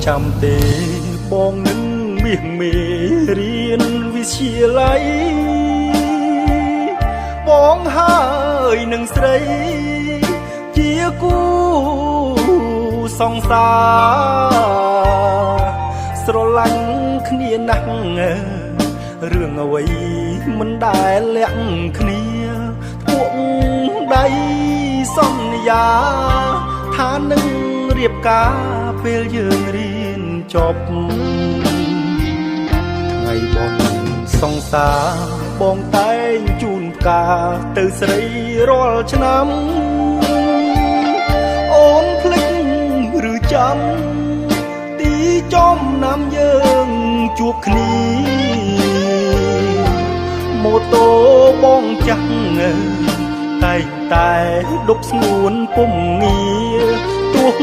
ចាំទេបងនឹងមាសមេរៀនវិទ្យាល័យបងហើយនឹងស្រីជាគូសង្សារស្រឡាញ់គ្នាណាស់រឿងអ្វីមិនដែលលាក់គ្នាពួកដៃសន្យាថានឹងរៀបការពេលយើងរៀនចប់ថ្ងៃបុណ្យសង្សារបងតែងជូនផ្កាទៅស្រីរាល់ឆ្នាំអូនភ្លេចឬចាំទីចំណាំយើងជួបគ្នាម៉ូតូបងចាស់តែងតែដប់ស្ងួនពុំងារទោះ